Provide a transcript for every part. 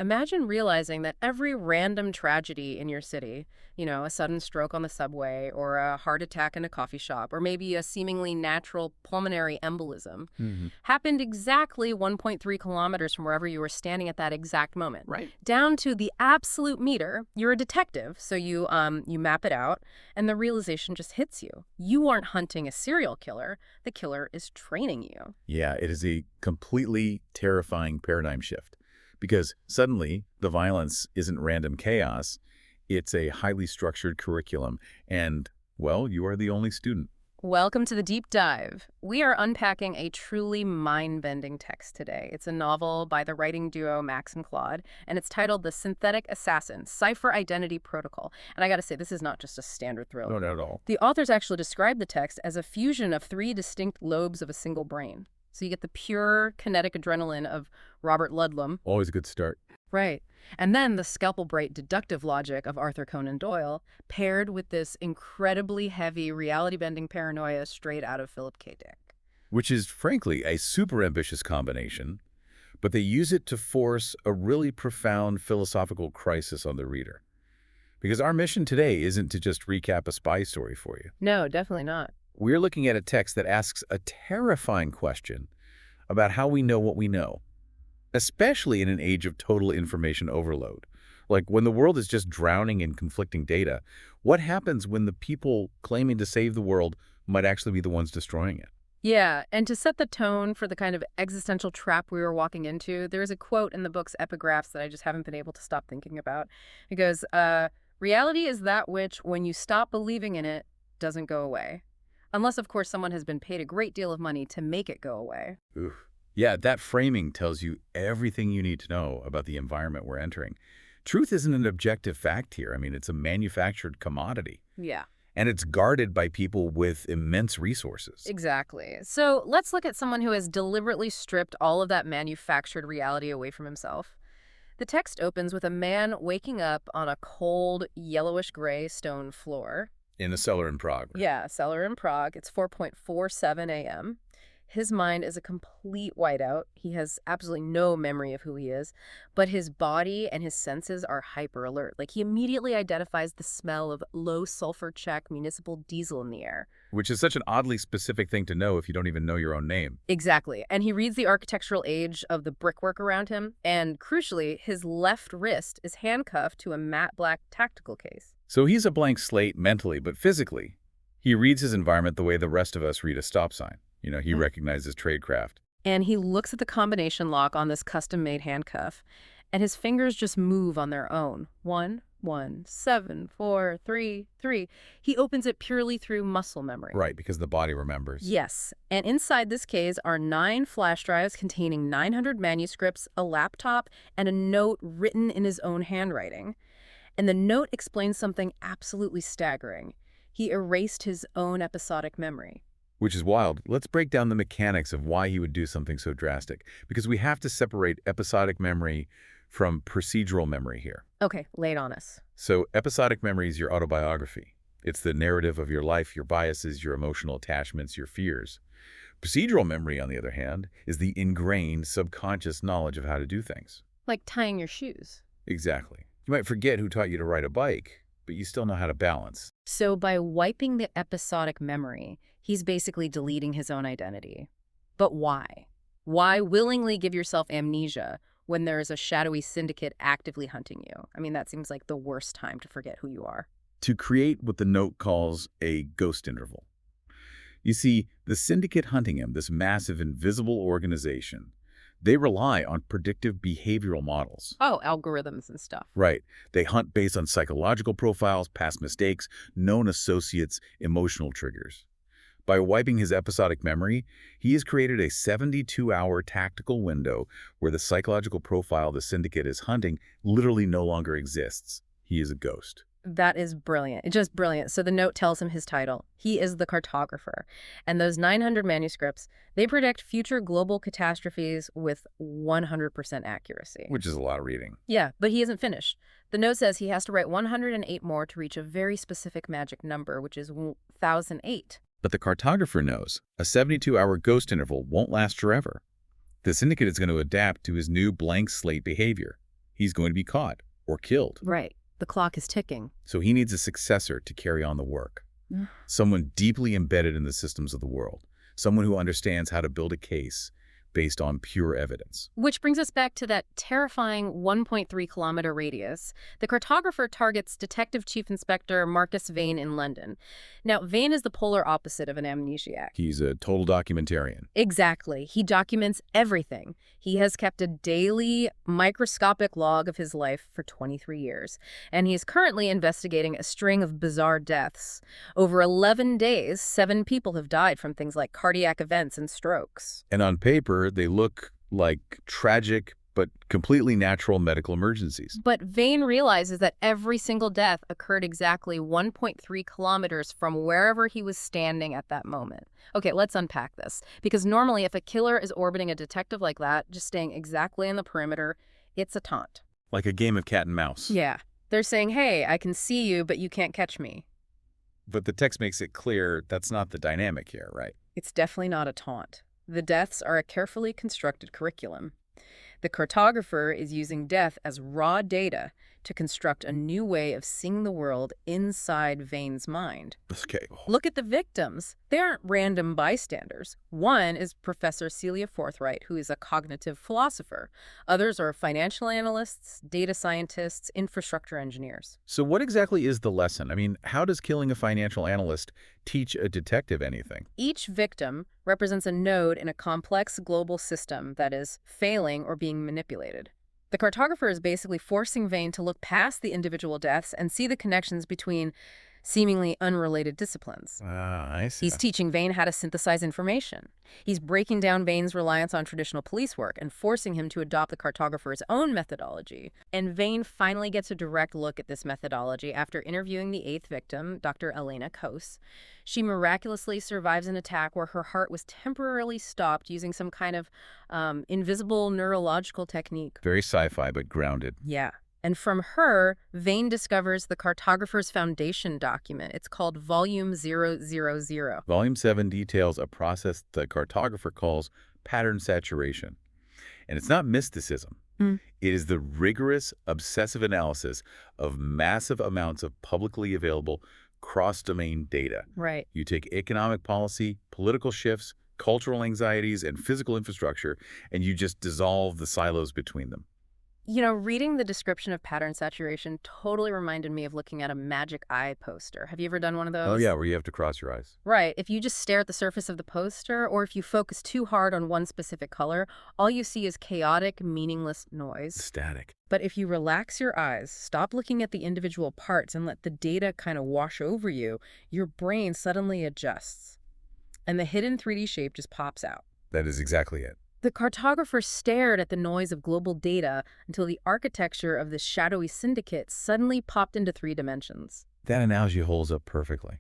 Imagine realizing that every random tragedy in your city, a sudden stroke on the subway, or a heart attack in a coffee shop, or maybe a seemingly natural pulmonary embolism, Hmm. happened exactly 1.3 kilometers from wherever you were standing at that exact moment. Right. Down to the absolute meter. You're a detective, so you map it out, and the realization just hits you. You aren't hunting a serial killer. The killer is training you. Yeah, it is a completely terrifying paradigm shift because suddenly the violence isn't random chaos. It's a highly structured curriculum. And, well, you are the only student. Welcome to the deep dive. We are unpacking a truly mind-bending text today. It's a novel by the writing duo Max and Claude, and it's titled The Synthetic Assassin, Cipher Identity Protocol. And I gotta say, this is not just a standard thriller. No, not at all. The authors actually describe the text as a fusion of three distinct lobes of a single brain. So you get the pure kinetic adrenaline of Robert Ludlum. Always a good start. Right. And then the scalpel-bright deductive logic of Arthur Conan Doyle, paired with this incredibly heavy reality-bending paranoia straight out of Philip K. Dick. Which is, frankly, a super ambitious combination, but they use it to force a really profound philosophical crisis on the reader. Because our mission today isn't to just recap a spy story for you. No, definitely not. We're looking at a text that asks a terrifying question about how we know what we know, especially in an age of total information overload. Like when the world is just drowning in conflicting data, what happens when the people claiming to save the world might actually be the ones destroying it? Yeah, and to set the tone for the kind of existential trap we were walking into, there is a quote in the book's epigraphs that I just haven't been able to stop thinking about. It goes, reality is that which, when you stop believing in it, doesn't go away. Unless, of course, someone has been paid a great deal of money to make it go away. Oof. Yeah, that framing tells you everything you need to know about the environment we're entering. Truth isn't an objective fact here. I mean, it's a manufactured commodity. Yeah. And it's guarded by people with immense resources. Exactly. So let's look at someone who has deliberately stripped all of that manufactured reality away from himself. The text opens with a man waking up on a cold, yellowish-gray stone floor. In a cellar in Prague. Right? Yeah, cellar in Prague. It's 4:47 a.m. His mind is a complete whiteout. He has absolutely no memory of who he is, but his body and his senses are hyper alert. Like, he immediately identifies the smell of low sulfur check municipal diesel in the air. Which is such an oddly specific thing to know if you don't even know your own name. Exactly. And he reads the architectural age of the brickwork around him, and crucially, his left wrist is handcuffed to a matte black tactical case. So he's a blank slate mentally, but physically, he reads his environment the way the rest of us read a stop sign. He recognizes tradecraft. And he looks at the combination lock on this custom-made handcuff, and his fingers just move on their own. 1, 1, 7, 4, 3, 3. He opens it purely through muscle memory. Right, because the body remembers. Yes. And inside this case are 9 flash drives containing 900 manuscripts, a laptop, and a note written in his own handwriting. And the note explains something absolutely staggering. He erased his own episodic memory. Which is wild. Let's break down the mechanics of why he would do something so drastic, because we have to separate episodic memory from procedural memory here. Okay, lay it on us. So episodic memory is your autobiography. It's the narrative of your life, your biases, your emotional attachments, your fears. Procedural memory, on the other hand, is the ingrained subconscious knowledge of how to do things. Like tying your shoes. Exactly. You might forget who taught you to ride a bike, but you still know how to balance. So by wiping the episodic memory, he's basically deleting his own identity. But why? Why willingly give yourself amnesia when there is a shadowy syndicate actively hunting you? I mean, that seems like the worst time to forget who you are. To create what the note calls a ghost interval. You see, the syndicate hunting him, this massive invisible organization, they rely on predictive behavioral models. Oh, algorithms and stuff. Right. They hunt based on psychological profiles, past mistakes, known associates, emotional triggers. By wiping his episodic memory, he has created a 72-hour tactical window where the psychological profile the syndicate is hunting literally no longer exists. He is a ghost. That is brilliant. It's just brilliant. So the note tells him his title. He is the Cartographer. And those 900 manuscripts, they predict future global catastrophes with 100% accuracy. Which is a lot of reading. Yeah, but he isn't finished. The note says he has to write 108 more to reach a very specific magic number, which is 1008. But the Cartographer knows a 72-hour ghost interval won't last forever. The syndicate is going to adapt to his new blank slate behavior. He's going to be caught or killed. Right. The clock is ticking. So he needs a successor to carry on the work. Someone deeply embedded in the systems of the world. Someone who understands how to build a case based on pure evidence. Which brings us back to that terrifying 1.3-kilometer radius. The cartographer targets Detective Chief Inspector Marcus Vane in London. Now, Vane is the polar opposite of an amnesiac. He's a total documentarian. Exactly. He documents everything. He has kept a daily, microscopic log of his life for 23 years, and he is currently investigating a string of bizarre deaths. Over 11 days, 7 people have died from things like cardiac events and strokes. And on paper, they look like tragic but completely natural medical emergencies. But Vane realizes that every single death occurred exactly 1.3 kilometers from wherever he was standing at that moment. Okay, let's unpack this. Because normally if a killer is orbiting a detective like that, just staying exactly in the perimeter, it's a taunt. Like a game of cat and mouse. Yeah. They're saying, hey, I can see you, but you can't catch me. But the text makes it clear that's not the dynamic here, right? It's definitely not a taunt. The deaths are a carefully constructed curriculum. The cartographer is using death as raw data to construct a new way of seeing the world inside Vane's mind. Okay. Look at the victims. They aren't random bystanders. One is Professor Celia Forthright, who is a cognitive philosopher. Others are financial analysts, data scientists, infrastructure engineers. So what exactly is the lesson? I mean, how does killing a financial analyst teach a detective anything? Each victim represents a node in a complex global system that is failing or being manipulated. The cartographer is basically forcing Vane to look past the individual deaths and see the connections between seemingly unrelated disciplines. Ah, I see. He's teaching Vane how to synthesize information. He's breaking down Vane's reliance on traditional police work and forcing him to adopt the cartographer's own methodology. And Vane finally gets a direct look at this methodology after interviewing the 8th victim, Dr. Elena Kos. She miraculously survives an attack where her heart was temporarily stopped using some kind of invisible neurological technique. Very sci-fi, but grounded. Yeah. And from her, Vane discovers the cartographer's foundation document. It's called Volume 000. Volume 7 details a process the cartographer calls pattern saturation. And it's not mysticism. It is the rigorous, obsessive analysis of massive amounts of publicly available cross-domain data. Right. You take economic policy, political shifts, cultural anxieties, and physical infrastructure, and you just dissolve the silos between them. You know, reading the description of pattern saturation totally reminded me of looking at a magic eye poster. Have you ever done one of those? Oh, yeah, where you have to cross your eyes. Right. If you just stare at the surface of the poster, or if you focus too hard on one specific color, all you see is chaotic, meaningless noise. Static. But if you relax your eyes, stop looking at the individual parts, and let the data kind of wash over you, your brain suddenly adjusts. And the hidden 3D shape just pops out. That is exactly it. The cartographer stared at the noise of global data until the architecture of the shadowy syndicate suddenly popped into 3 dimensions. That analogy holds up perfectly.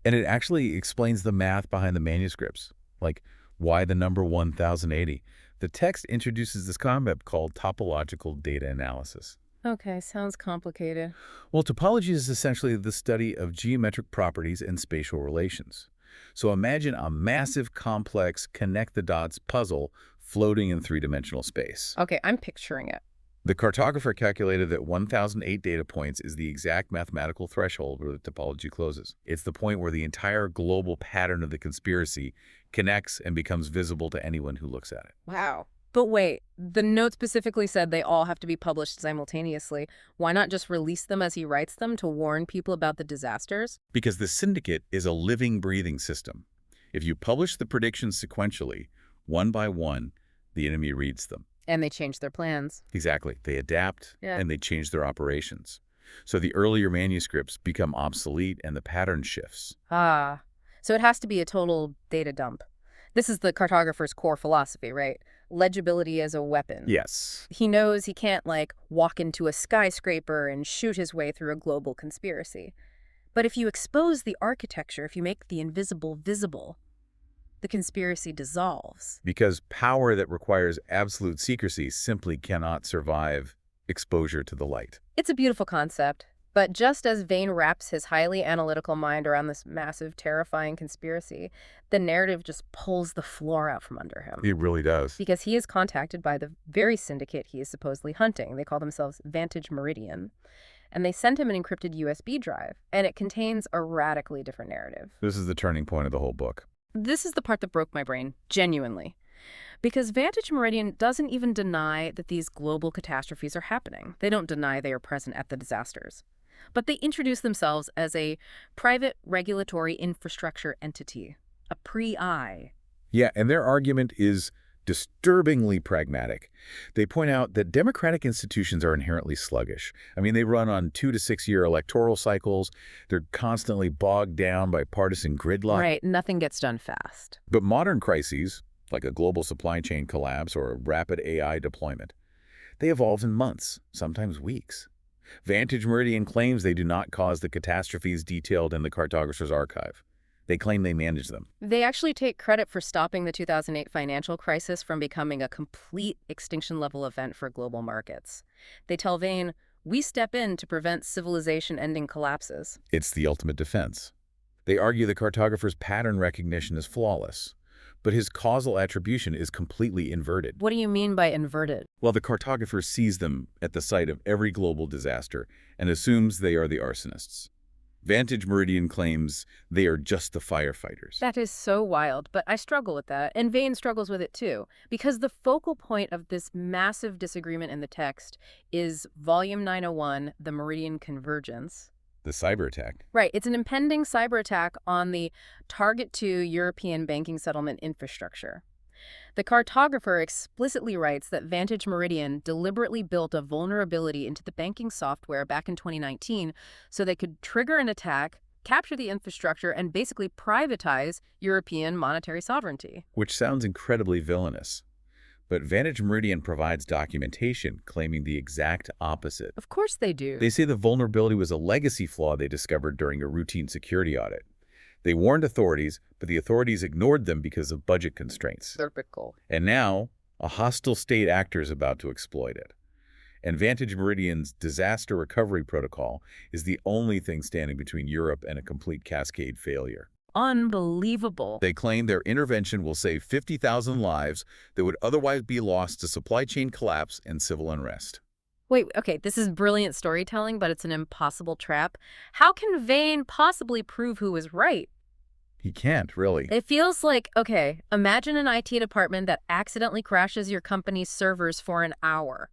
And it actually explains the math behind the manuscripts, like why the number 1080. The text introduces this concept called topological data analysis. Okay, sounds complicated. Well, topology is essentially the study of geometric properties and spatial relations. So imagine a massive, complex, connect-the-dots puzzle floating in 3-dimensional space. Okay, I'm picturing it. The cartographer calculated that 1008 data points is the exact mathematical threshold where the topology closes. It's the point where the entire global pattern of the conspiracy connects and becomes visible to anyone who looks at it. Wow. But wait, the note specifically said they all have to be published simultaneously. Why not just release them as he writes them to warn people about the disasters? Because the syndicate is a living, breathing system. If you publish the predictions sequentially, one by one, the enemy reads them. And they change their plans. Exactly. They adapt and they change their operations. So the earlier manuscripts become obsolete and the pattern shifts. Ah, so it has to be a total data dump. This is the cartographer's core philosophy, right? Legibility as a weapon. Yes. He knows he can't, like, walk into a skyscraper and shoot his way through a global conspiracy. But if you expose the architecture, if you make the invisible visible, the conspiracy dissolves. Because power that requires absolute secrecy simply cannot survive exposure to the light. It's a beautiful concept, But just as Vane wraps his highly analytical mind around this massive, terrifying conspiracy, the narrative just pulls the floor out from under him. It really does. Because he is contacted by the very syndicate he is supposedly hunting. They call themselves Vantage Meridian. And they send him an encrypted USB drive, and it contains a radically different narrative. This is the turning point of the whole book. This is the part that broke my brain, genuinely. Because Vantage Meridian doesn't even deny that these global catastrophes are happening. They don't deny they are present at the disasters. But they introduce themselves as a private regulatory infrastructure entity, a pre-I. Yeah, and their argument is disturbingly pragmatic. They point out that democratic institutions are inherently sluggish. I mean, they run on 2 to 6 year electoral cycles. They're constantly bogged down by partisan gridlock. Right, nothing gets done fast. But modern crises, like a global supply chain collapse or a rapid AI deployment, they evolve in months, sometimes weeks. Vantage Meridian claims they do not cause the catastrophes detailed in the Cartographer's archive. They claim they manage them. They actually take credit for stopping the 2008 financial crisis from becoming a complete extinction-level event for global markets. They tell Vane, we step in to prevent civilization-ending collapses. It's the ultimate defense. They argue the Cartographer's pattern recognition is flawless, but his causal attribution is completely inverted. What do you mean by inverted? Well, the Cartographer sees them at the site of every global disaster and assumes they are the arsonists. Vantage Meridian claims they are just the firefighters. That is so wild, but I struggle with that, and Vane struggles with it too, because the focal point of this massive disagreement in the text is Volume 901, The Meridian Convergence. The cyber attack. Right, it's an impending cyber attack on the Target 2 European banking settlement infrastructure. The Cartographer explicitly writes that Vantage Meridian deliberately built a vulnerability into the banking software back in 2019 so they could trigger an attack, capture the infrastructure, and basically privatize European monetary sovereignty. Which sounds incredibly villainous. But Vantage Meridian provides documentation claiming the exact opposite. Of course they do. They say the vulnerability was a legacy flaw they discovered during a routine security audit. They warned authorities, but the authorities ignored them because of budget constraints. Typical. And now, a hostile state actor is about to exploit it. And Vantage Meridian's disaster recovery protocol is the only thing standing between Europe and a complete cascade failure. Unbelievable. They claim their intervention will save 50,000 lives that would otherwise be lost to supply chain collapse and civil unrest. Wait, okay, this is brilliant storytelling, but it's an impossible trap. How can Vane possibly prove who is right? He can't, really. It feels like, okay, imagine an IT department that accidentally crashes your company's servers for an hour.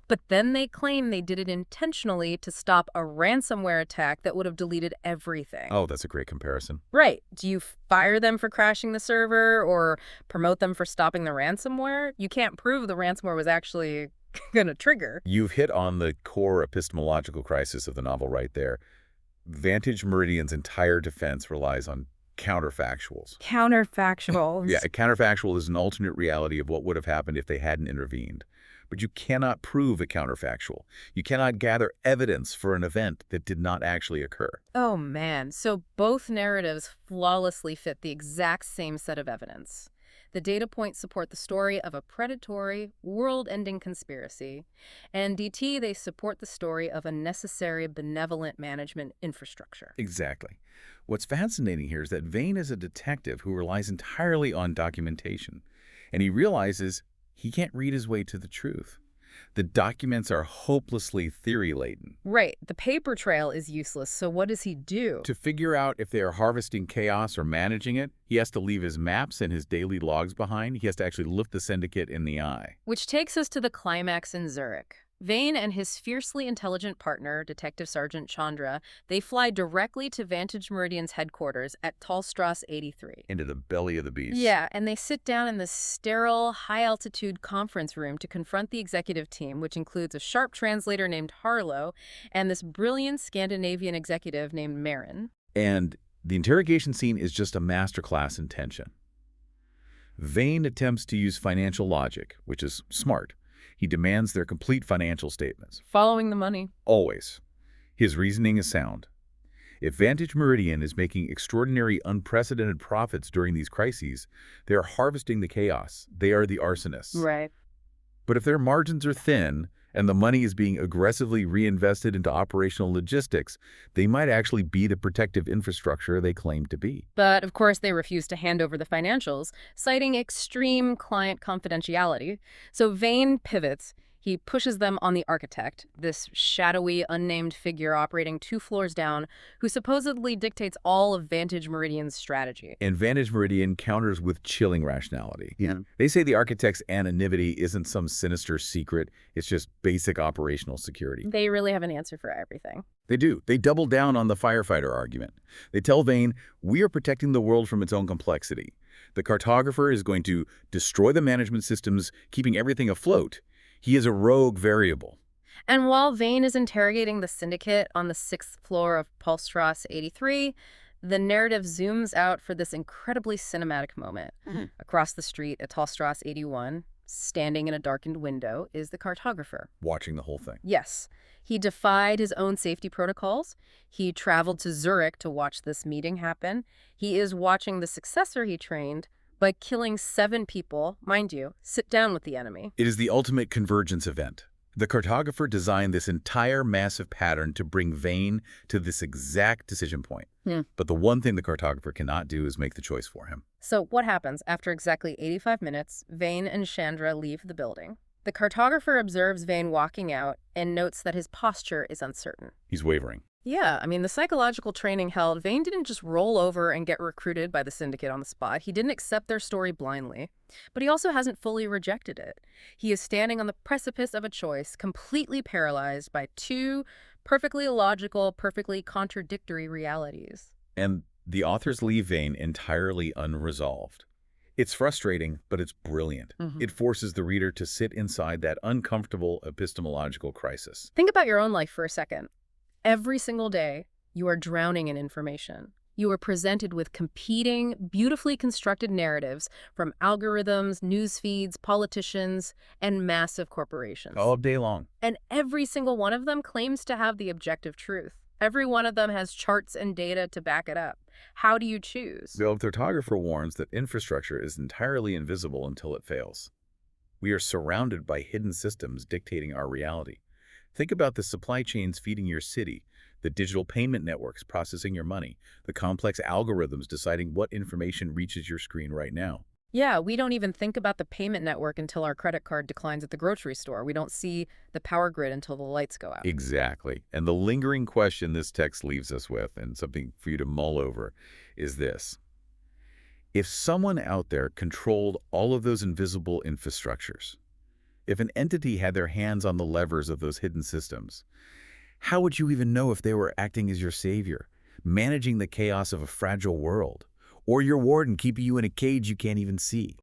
But then they claim they did it intentionally to stop a ransomware attack that would have deleted everything. Oh, that's a great comparison. Right. Do you fire them for crashing the server or promote them for stopping the ransomware? You can't prove the ransomware was actually going to trigger. You've hit on the core epistemological crisis of the novel right there. Vantage Meridian's entire defense relies on counterfactuals. Counterfactuals. Yeah, a counterfactual is an alternate reality of what would have happened if they hadn't intervened. But you cannot prove a counterfactual. You cannot gather evidence for an event that did not actually occur. Oh, man. So both narratives flawlessly fit the exact same set of evidence. The data points support the story of a predatory, world-ending conspiracy. And DT, they support the story of a necessary, benevolent management infrastructure. Exactly. What's fascinating here is that Vane is a detective who relies entirely on documentation. And he realizes he can't read his way to the truth. The documents are hopelessly theory-laden. Right. The paper trail is useless, so what does he do? To figure out if they are harvesting chaos or managing it, he has to leave his maps and his daily logs behind. He has to actually look the syndicate in the eye. Which takes us to the climax in Zurich. Vane and his fiercely intelligent partner, Detective Sergeant Chandra, they fly directly to Vantage Meridian's headquarters at Tallstrasse 83. Into the belly of the beast. Yeah, and they sit down in this sterile, high-altitude conference room to confront the executive team, which includes a sharp translator named Harlow and this brilliant Scandinavian executive named Marin. And the interrogation scene is just a masterclass in tension. Vane attempts to use financial logic, which is smart. He demands their complete financial statements. Following the money. Always. His reasoning is sound. If Vantage Meridian is making extraordinary, unprecedented profits during these crises, they are harvesting the chaos. They are the arsonists. Right. But if their margins are thin, and the money is being aggressively reinvested into operational logistics, they might actually be the protective infrastructure they claim to be. But, of course, they refuse to hand over the financials, citing extreme client confidentiality. So Vane pivots. He pushes them on the architect, this shadowy, unnamed figure operating 2 floors down, who supposedly dictates all of Vantage Meridian's strategy. And Vantage Meridian counters with chilling rationality. Yeah. They say the architect's anonymity isn't some sinister secret, it's just basic operational security. They really have an answer for everything. They do. They double down on the firefighter argument. They tell Vane, we are protecting the world from its own complexity. The Cartographer is going to destroy the management systems, keeping everything afloat. He is a rogue variable. And while Vane is interrogating the syndicate on the 6th floor of Pulstrasse 83, the narrative zooms out for this incredibly cinematic moment. Across the street at Tallstrasse 81, standing in a darkened window, is the Cartographer. Watching the whole thing. Yes. He defied his own safety protocols. He traveled to Zurich to watch this meeting happen. He is watching the successor he trained by killing 7 people, mind you, sit down with the enemy. It is the ultimate convergence event. The Cartographer designed this entire massive pattern to bring Vane to this exact decision point. But the one thing the Cartographer cannot do is make the choice for him. So what happens? After exactly 85 minutes, Vane and Chandra leave the building. The Cartographer observes Vane walking out and notes that his posture is uncertain. He's wavering. Yeah, I mean, the psychological training held, Vane didn't just roll over and get recruited by the syndicate on the spot. He didn't accept their story blindly, but he also hasn't fully rejected it. He is standing on the precipice of a choice, completely paralyzed by 2 perfectly illogical, perfectly contradictory realities. And the authors leave Vane entirely unresolved. It's frustrating, but it's brilliant. It forces the reader to sit inside that uncomfortable epistemological crisis. Think about your own life for a second. Every single day, you are drowning in information. You are presented with competing, beautifully constructed narratives from algorithms, news feeds, politicians, and massive corporations. All day long. And every single one of them claims to have the objective truth. Every one of them has charts and data to back it up. How do you choose? The Cartographer warns that infrastructure is entirely invisible until it fails. We are surrounded by hidden systems dictating our reality. Think about the supply chains feeding your city, the digital payment networks processing your money, the complex algorithms deciding what information reaches your screen right now. Yeah, we don't even think about the payment network until our credit card declines at the grocery store. We don't see the power grid until the lights go out. Exactly. And the lingering question this text leaves us with, and something for you to mull over, is this. If someone out there controlled all of those invisible infrastructures, if an entity had their hands on the levers of those hidden systems, how would you even know if they were acting as your savior, managing the chaos of a fragile world, or your warden keeping you in a cage you can't even see?